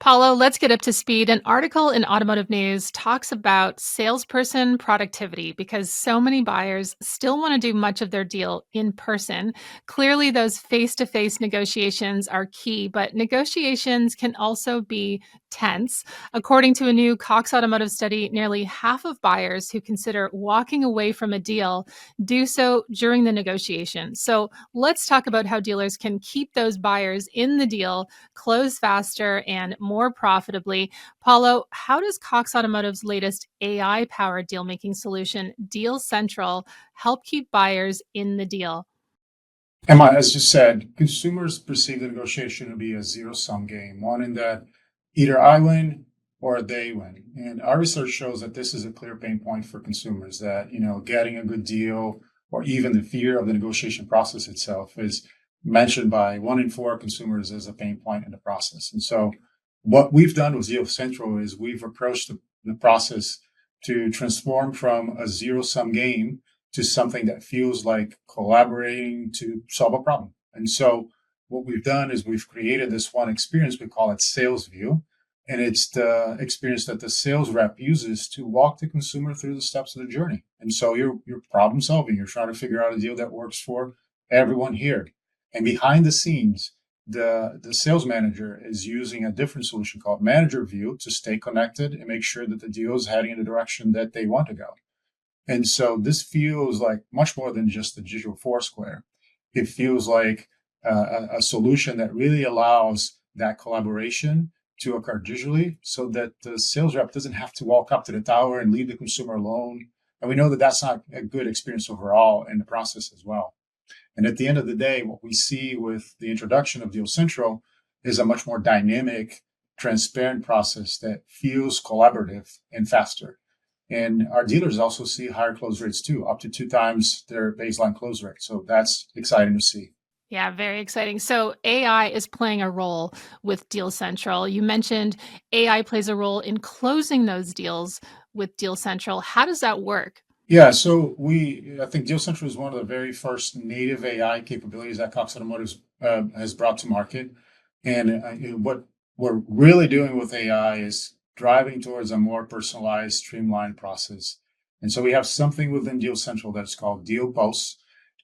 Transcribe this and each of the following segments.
Paulo, let's get up to speed. An article in Automotive News talks about salesperson productivity because so many buyers still want to do much of their deal in person. Clearly, those face to face negotiations are key, but negotiations can also be tense. According to a new Cox Automotive study, nearly half of buyers who consider walking away from a deal do so during the negotiation. So let's talk about how dealers can keep those buyers in the deal, close faster, and more profitably. Paulo, how does Cox Automotive's latest AI powered deal making solution, Deal Central, help keep buyers in the deal? Emma, as you said, consumers perceive the negotiation to be a zero-sum game, one in that either I win or they win. And our research shows that this is a clear pain point for consumers, that, getting a good deal or even the fear of the negotiation process itself is mentioned by 1 in 4 consumers as a pain point in the process. And so what we've done with Deal Central is we've approached the process to transform from a zero-sum game to something that feels like collaborating to solve a problem. And so what we've done is we've created this one experience. We call it Sales View. And it's the experience that the sales rep uses to walk the consumer through the steps of the journey. And so you're problem solving. You're trying to figure out a deal that works for everyone here. And behind the scenes, the sales manager is using a different solution called Manager View to stay connected and make sure that the deal is heading in the direction that they want to go. And so this feels like much more than just the digital foursquare. It feels like a solution that really allows that collaboration to occur digitally so that the sales rep doesn't have to walk up to the tower and leave the consumer alone. And we know that that's not a good experience overall in the process as well. And at the end of the day, what we see with the introduction of Deal Central is a much more dynamic, transparent process that feels collaborative and faster. And our dealers also see higher close rates too, up to 2 times their baseline close rate. So that's exciting to see. Yeah, very exciting. So AI is playing a role with Deal Central. You mentioned AI plays a role in closing those deals with Deal Central. How does that work? Yeah, so I think Deal Central is one of the very first native AI capabilities that Cox Automotive has brought to market. And what we're really doing with AI is driving towards a more personalized, streamlined process. And so we have something within Deal Central that's called Deal Pulse.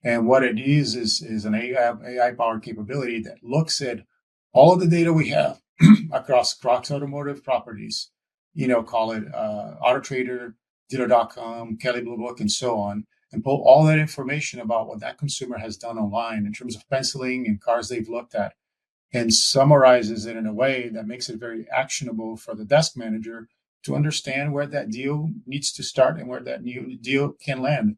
And what it is an AI powered capability that looks at all of the data we have across Cox Automotive properties, call it Auto Trader, dealer.com, Kelly Blue Book, and so on, and pull all that information about what that consumer has done online in terms of penciling and cars they've looked at, and summarizes it in a way that makes it very actionable for the desk manager to understand where that deal needs to start and where that new deal can land.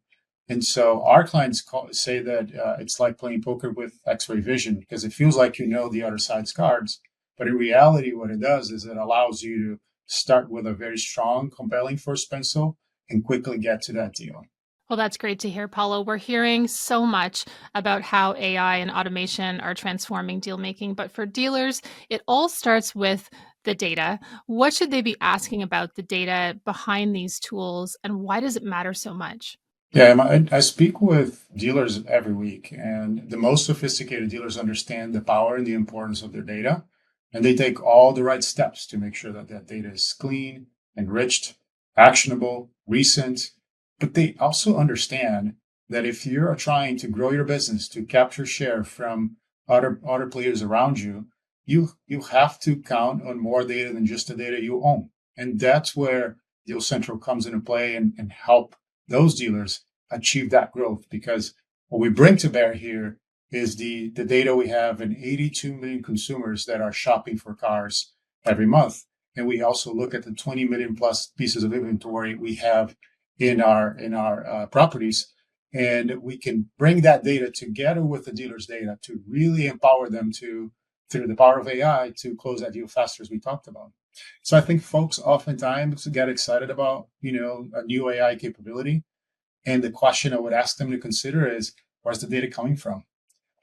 And so our clients say that it's like playing poker with X-ray vision because it feels like you know the other side's cards. But in reality, what it does is it allows you to start with a very strong, compelling first pencil and quickly get to that deal. Well, that's great to hear, Paulo. We're hearing so much about how AI and automation are transforming deal making, but for dealers, it all starts with the data. What should they be asking about the data behind these tools, and why does it matter so much? Yeah, I speak with dealers every week, and the most sophisticated dealers understand the power and the importance of their data, and they take all the right steps to make sure that that data is clean, enriched, actionable, recent. But they also understand that if you're trying to grow your business to capture share from other players around you, you have to count on more data than just the data you own, and that's where Deal Central comes into play and help those dealers achieve that growth because what we bring to bear here is the data we have in 82 million consumers that are shopping for cars every month. And we also look at the 20 million plus pieces of inventory we have in our properties. And we can bring that data together with the dealer's data to really empower them to, through the power of AI, to close that deal faster, as we talked about. So I think folks oftentimes get excited about, a new AI capability, and the question I would ask them to consider is, where's the data coming from?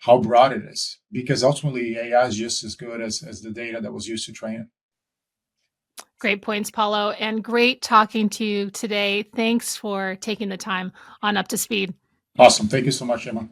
How broad it is? Because ultimately, AI is just as good as the data that was used to train it. Great points, Paulo, and great talking to you today. Thanks for taking the time on Up to Speed. Awesome. Thank you so much, Emma.